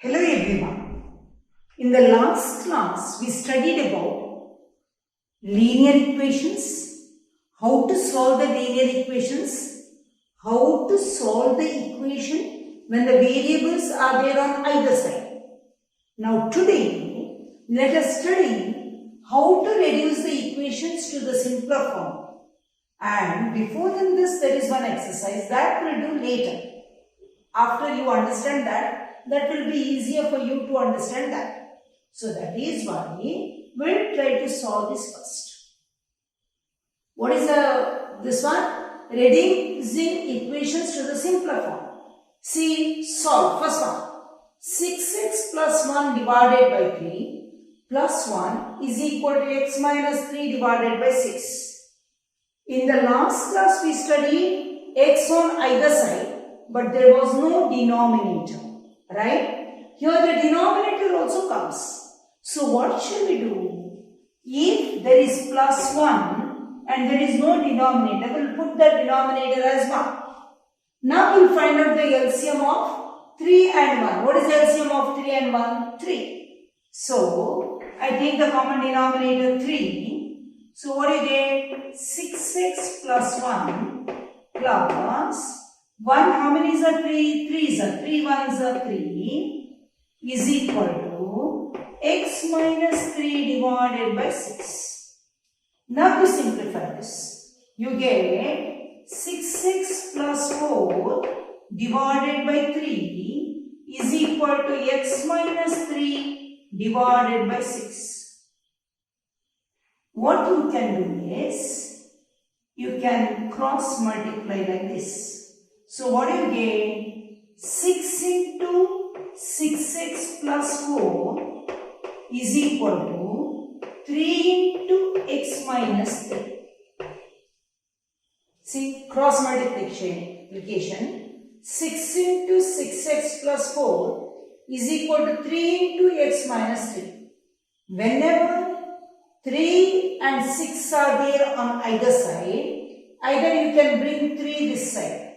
Hello everyone. In the last class, we studied about linear equations, how to solve the linear equations, how to solve the equation when the variables are there on either side. Now today, let us study how to reduce the equations to the simpler form. And before than this, there is one exercise that we'll do later. After you understand that will be easier for you to understand that. So that is why we'll try to solve this first. What is this one? Reducing equations to the simpler form. See, solve. First one. 6x plus 1 divided by 3 plus 1 is equal to x minus 3 divided by 6. In the last class we studied x on either side, but there was no denominator. Right? Here the denominator also comes. So what shall we do? If there is plus 1 and there is no denominator, we'll put the denominator as 1. Now we'll find out the LCM of 3 and 1. What is the LCM of 3 and 1? 3. So I take the common denominator 3. So what do you get? 6x plus 1 plus 1, how many is a 3? 3 is a 3, 1 is a 3 is equal to x minus 3 divided by 6. Now you simplify this. You get 6x plus 4 divided by 3 is equal to x minus 3 divided by 6. What you can do is, you can cross multiply like this. So what do you get? 6 into 6x plus 4 is equal to 3 into x minus 3. See, cross multiplication. 6 into 6x plus 4 is equal to 3 into x minus 3. Whenever 3 and 6 are there on either side, either you can bring 3 this side.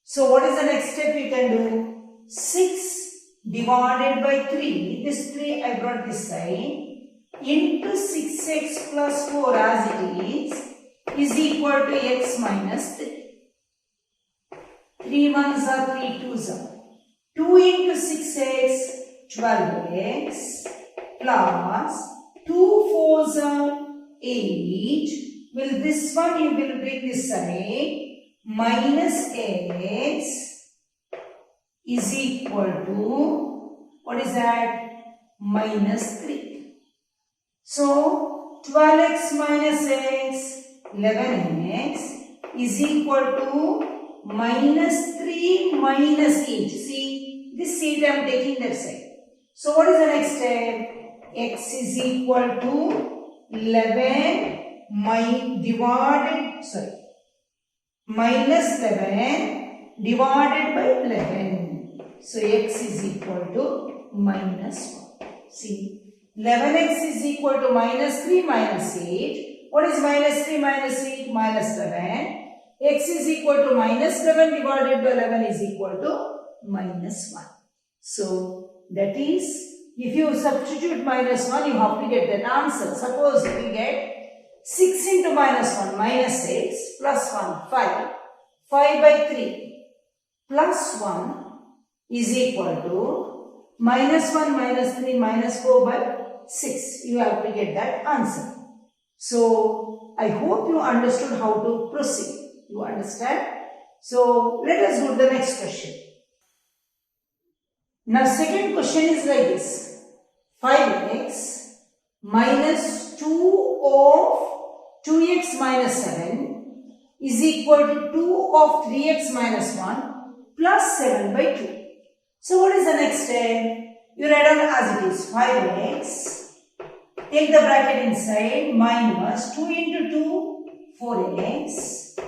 So what is the next step you can do? 6 divided by 3, this 3 I brought this side, into 6x plus 4 as it is equal to x minus 3. 3 1s are 3 2s are. 2 into 6x, 12x plus 2 4s are 8. Will this one you will bring this side, minus x is equal to, what is that? Minus 3. So 12x minus x, 11x is equal to minus 3 minus 8. See, this 8 I am taking that side. So what is the next step? X is equal to 11 minus 11 divided by 11. So x is equal to minus 1. See, 11x is equal to minus 3 minus 8. What is minus 3 minus 8? Minus 11. X is equal to minus 11 divided by 11 is equal to minus 1. So that is, if you substitute minus 1, you have to get that answer. Suppose we get 6 into minus 1, minus 6, plus 1, 5. 5 by 3 plus 1 is equal to minus 1, minus 3, minus 4 by 6. You have to get that answer. So, I hope you understood how to proceed. You understand? So, let us go to the next question. Now, second question is like this. 5x minus 2 of 2x minus 7 is equal to 2 of 3x minus 1 plus 7 by 2. So what is the next step? You write down as it is. 5x, take the bracket inside, minus 2 into 2, 4x,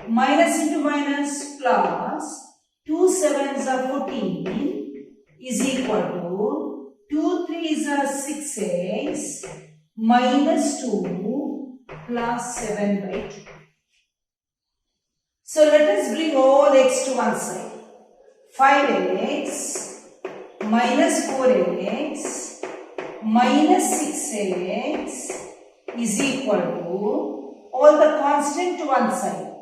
minus into minus plus 2 7s are 14 is equal to 2 3s are 6x minus 2 plus 7 by 2. So let us bring all x to one side. 5x minus 4x minus 6x is equal to all the constant to one side.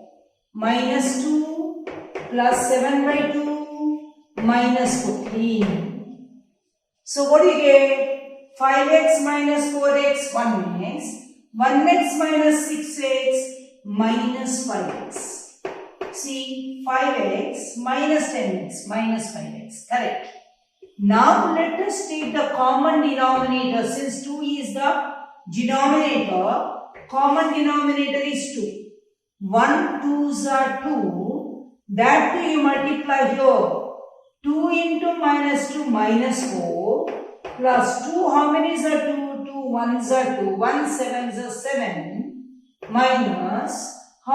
Minus 2 plus 7 by 2 minus 14. So what do you get? 5x minus 4x 1x. 1x minus 6x minus 5x. See, 5x minus 10x minus 5x. Correct. Now let us take the common denominator. Since 2 is the denominator, common denominator is 2. 1 2s are 2. That 2 you multiply here. 2 into minus 2 minus 4 plus 2, how many is 2? 2 1s are 2. 1 7s are 7 minus 1,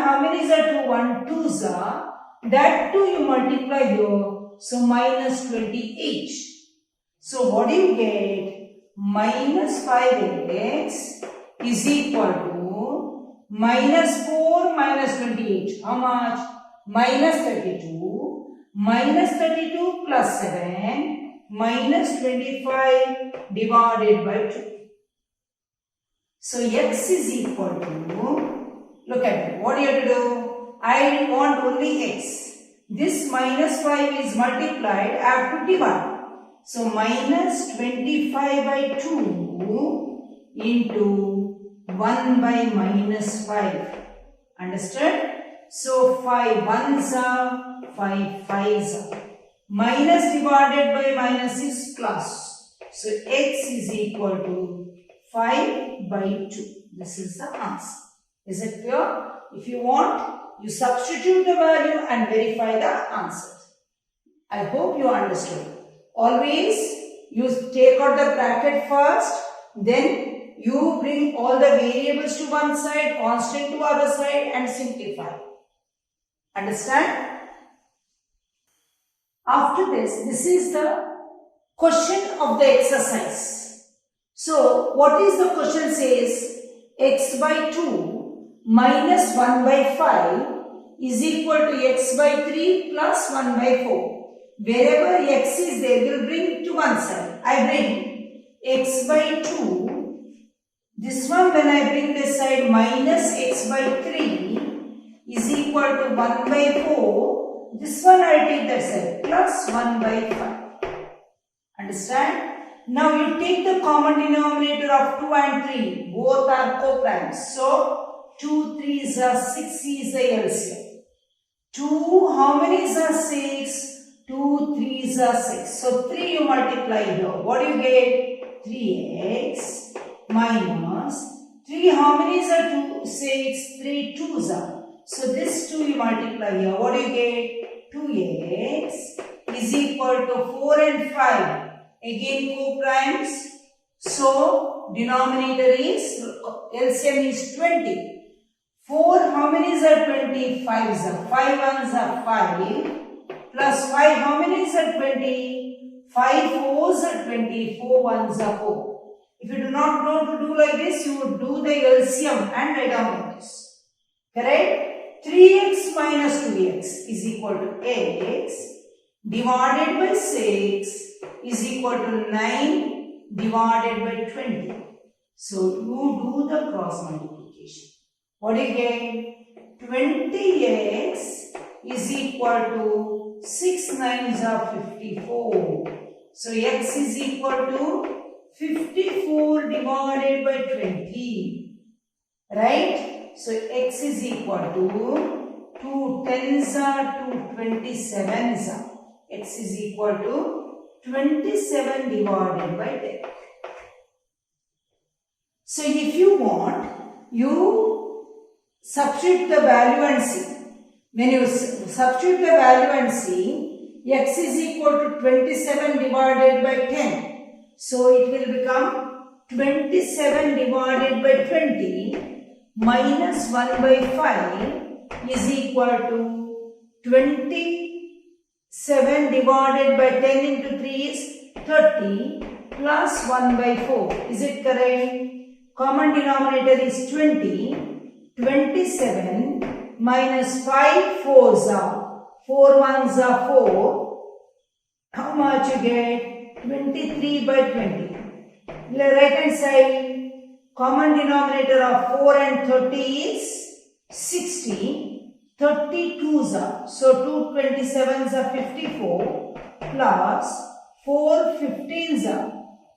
how many is 2? 1 2s are. That 2 you multiply here. So minus 28. So what do you get? Minus 5x is equal to minus 4 minus 28. How much? Minus 32. Minus 32 plus 7 minus 25 divided by 2. So x is equal to, look at it. What do you have to do? I want only x. This minus 5 is multiplied, I have to divide. So minus 25 by 2 into 1 by minus 5. Understood? So 5 1s are, 5 5s are. Minus divided by minus is plus. So x is equal to 5 by 2. This is the answer. Is it clear? If you want, you substitute the value and verify the answer. I hope you understood. Always you take out the bracket first, then you bring all the variables to one side, constant to other side and simplify. Understand? After this is the question of the exercise. So what is the question says? X by 2 minus 1 by 5 is equal to x by 3 plus 1 by 4. Wherever x is there, we'll bring to one side. I bring x by 2. This one when I bring this side minus x by 3 is equal to 1 by 4. This one I take that side plus 1 by 5. Understand? Now you take the common denominator of 2 and 3. Both are co-primes. So 2 3s are 6 is the LCM. 2 how many is 6? 2 3s are 6. So 3 you multiply here. What do you get? 3x minus 3 how many is 2? 6. 3 2s are. So this 2 you multiply here. What do you get? 2x is equal to 4 and 5. Again co-primes. So denominator is, LCM is 20. 4 how many is 20? 5s are. 5 1s are 5. Plus 5 how many is 20? 5 4s are 20. 4 1s are 4. If you do not know to do like this, you would do the LCM and write down like this. Correct? 3x minus 2x is equal to x divided by 6 is equal to 9 divided by 20. So you do the cross multiplication. What do you get? 20x is equal to 6 9s are 54. So x is equal to 54 divided by 20. Right? So x is equal to 2 10s are 2 27s are. X is equal to 27 divided by 10. So if you want, you substitute the value and see. When you substitute the value and see, x is equal to 27 divided by 10. So it will become 27 divided by 20 minus 1 by 5 is equal to 27 divided by 10 into 3 is 30 plus 1 by 4. Is it correct? Common denominator is 20. 27 minus 5 4s are. 4 1s are 4 How much you get? 23 by 20. The right hand side, common denominator of 4 and 30 is 60. 32s are, so 2 27s are 54 plus 4 15s are,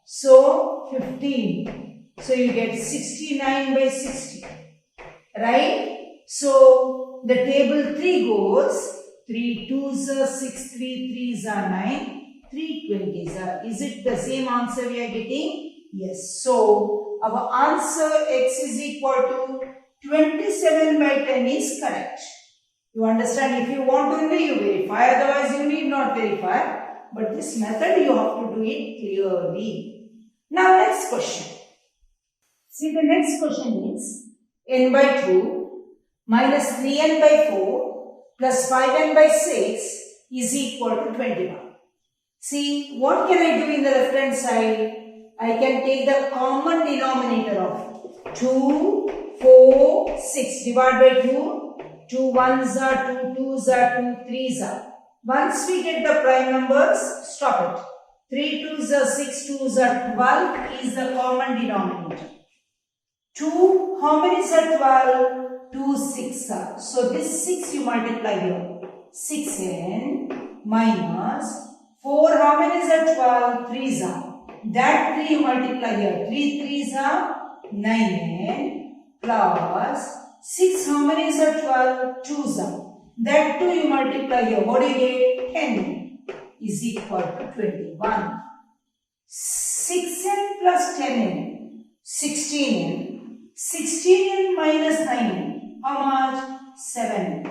so 15. So you get 69 by 60. Right? So the table 3 goes 3 2s are 6, 3 3s are 9, 3 20s are. Is it the same answer we are getting? Yes. So our answer x is equal to 27 by 10 is correct. You understand? If you want to only, you verify. Otherwise, you need not verify. But this method, you have to do it clearly. Now, next question. See, the next question is n by 2 minus 3n by 4 plus 5n by 6 is equal to 21. See, what can I do in the left hand side? I can take the common denominator of 2, 4, 6. Divide by 2. 2 1s are, 2 2s are, 2 3s are. Once we get the prime numbers, stop it. 3 2s are 6, 2s are 12 is the common denominator. 2, how many is 12? 2 6 are. So this 6 you multiply here. 6n minus 4, how many is 12? 3s are. That 3 you multiply here. 3 3s are 9n plus 6, how many is 12? 2s are. That 2 you multiply here. What do you get? 10 is equal to 21. 6n plus 10n, 16n. 16n minus 9n, how much? 7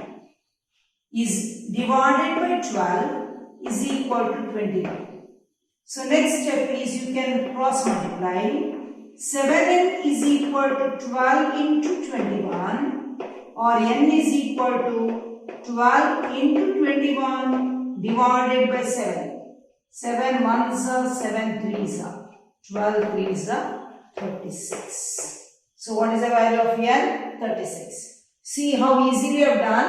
is divided by 12 is equal to 21. So next step is you can cross multiply. 7n is equal to 12 into 21 or n is equal to 12 into 21 divided by 7. 7 1s are, 7 3s are. 12 3s are 36. So what is the value of n? 36. See how easy we have done.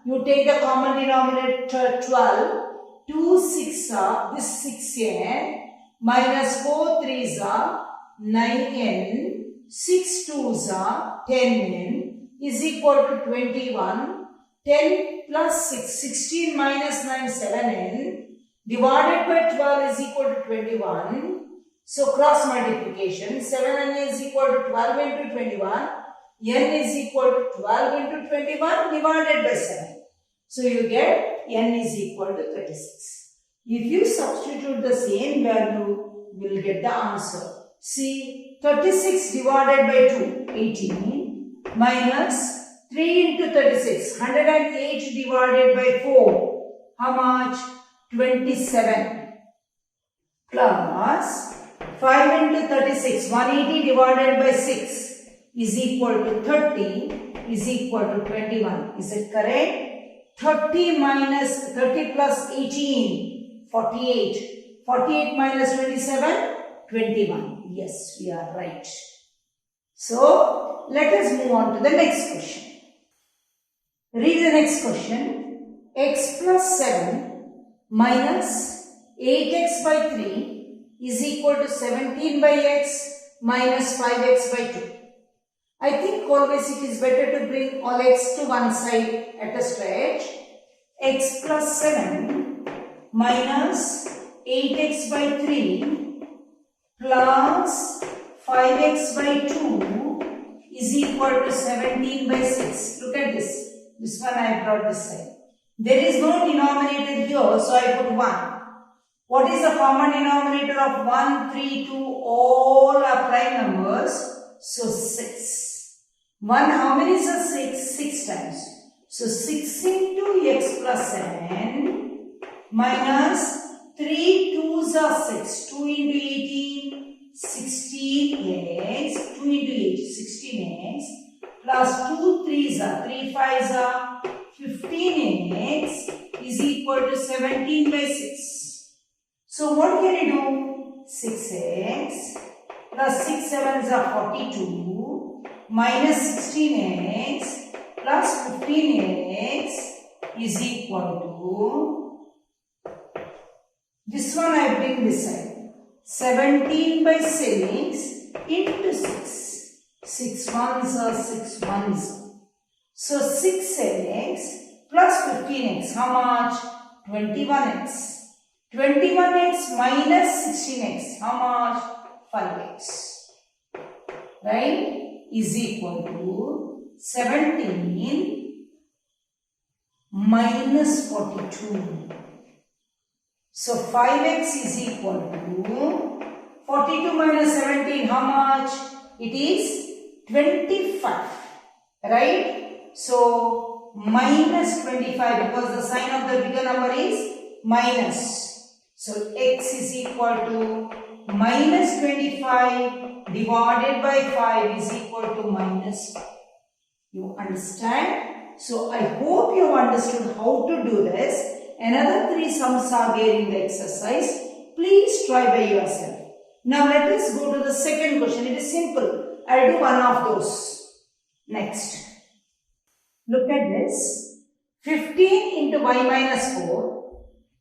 You take the common denominator 12. 2 6 are, this 6n minus 4 3s are 9n, 6 2s are 10n is equal to 21. 10 plus 6, 16 minus 9, 7n divided by 12 is equal to 21. So cross multiplication, 7n is equal to 12 into 21, n is equal to 12 into 21 divided by 7. So you get n is equal to 36. If you substitute the same value, you will get the answer. See, 36 divided by 2, 18, minus 3 into 36, 108 divided by 4, how much? 27, plus 5 into 36, 180 divided by 6 is equal to 30 is equal to 21. Is it correct? 30 minus 30 plus 18, 48. 48 minus 27, 21. Yes, we are right. So, let us move on to the next question. Read the next question. X plus 7 minus 8x by 3 is equal to 17 by x minus 5x by 2. I think always it is better to bring all x to one side at a stretch. X plus 7 minus 8x by 3 plus 5x by 2 is equal to 17 by 6. Look at this. This one I brought this side. There is no denominator here, so I put 1. What is the common denominator of 1, 3, 2? All are prime numbers. So 6. 1, how many is a 6? 6 times. So 6 into x plus 7 minus 3 2s are 6. 2 into 18, 16x. 2 into 8, 16x. Plus 2 3s are, 3 5s are 15x is equal to 17 by 6. So what can you do? 6x plus 6 7s are 42 minus 16x plus 15x is equal to This one I bring this side. 17 by 6 into 6. 6 ones are 6 ones. So 6x plus 15x. How much? 21x. 21x minus 16x. How much? 5x. Right? Is equal to 17 minus 42. So 5x is equal to 42 minus 17. How much? It is 25. Right? So minus 25 because the sign of the bigger number is minus. So x is equal to minus 25 divided by 5 is equal to minus 5. You understand? So I hope you have understood how to do this. Another 3 sums are there in the exercise. Please try by yourself. Now let us go to the second question. It is simple. I will do one of those. Next. Look at this. 15 into y minus 4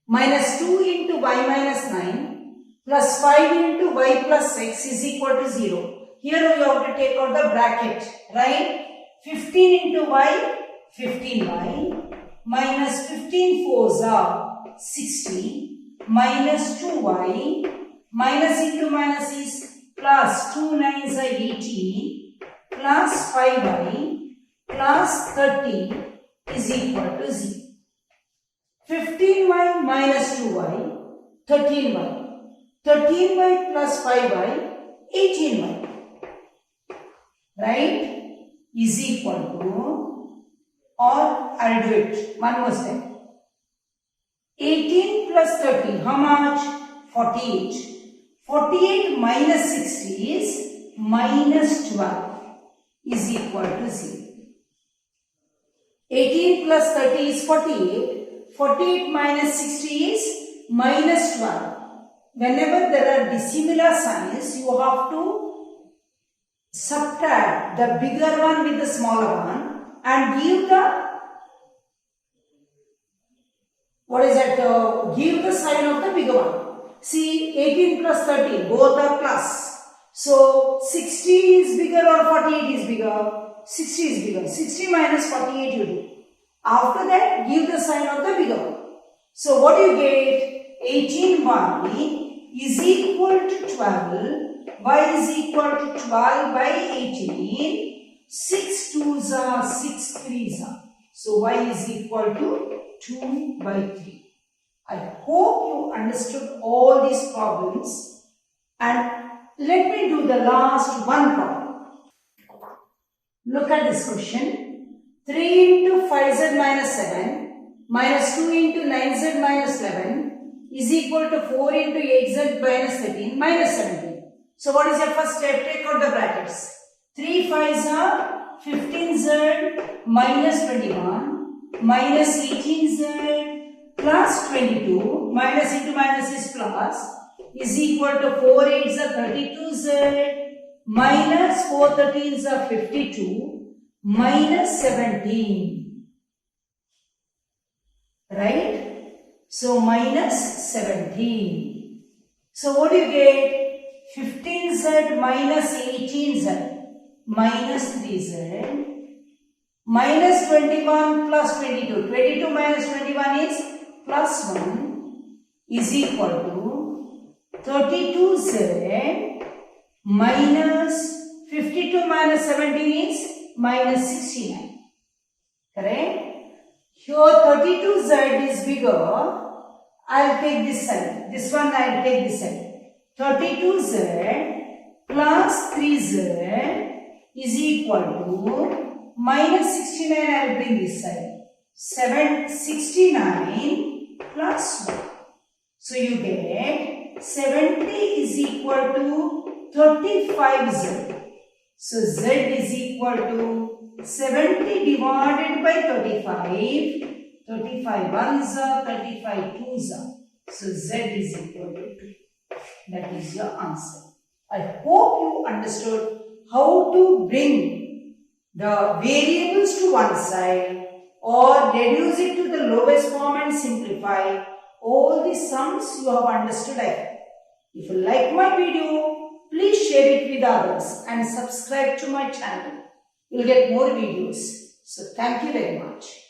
minus 2 into y minus 9 plus 5 into y plus x is equal to 0. Here we have to take out the bracket. Right? 15 into y, 15y. Minus 15 fours are 60 minus 2y minus into minus is plus 2 nines are 18 plus 5y plus 30 is equal to 0. 15y minus 2y 13y 13y plus 5y 18y, right, is equal to, or I'll do it one more step. 18 plus 30, how much? 48. 48 minus 60 is minus 12 is equal to 0. 18 plus 30 is 48. 48 minus 60 is minus 12. Whenever there are dissimilar signs, you have to subtract the bigger one with the smaller one and give the, give the sign of the bigger one. See, 18 plus 30, both are plus. So, 60 is bigger or 48 is bigger? 60 is bigger. 60 minus 48 you do. After that, give the sign of the bigger one. So, what do you get? 18y is equal to 12. Y is equal to 12 by 18. 6 2s are 6 3s are. So, y is equal to 2 by 3. I hope you understood all these problems, and let me do the last one problem. Look at this question. 3 into 5z minus 7 minus 2 into 9z minus 11 is equal to 4 into 8z minus 13 minus 17. So, what is your first step? Take out the brackets. 3 5s are 15z minus 21 minus 18z plus 22 minus into minus is plus is equal to 4 8s are 32z minus 4 13s are 52 minus 17. Right? So minus 17. So what do you get? 15z minus 18z minus 3z minus 21 plus 22. 22 minus 21 is plus 1 is equal to 32z minus 52 minus 17 is minus 69. Correct? Here 32z is bigger. I'll take this side. This one I'll take this side. 32z plus 3z is equal to minus 69. I'll bring this side. 69 plus 1. So you get 70 is equal to 35z. So z is equal to 70 divided by 35. 35 ones are 35 twos are. So z is equal to 2. That is your answer. I hope you understood how to bring the variables to one side, or reduce it to the lowest form and simplify, all the sums you have understood ahead. If you like my video, please share it with others and subscribe to my channel. You'll get more videos. So thank you very much.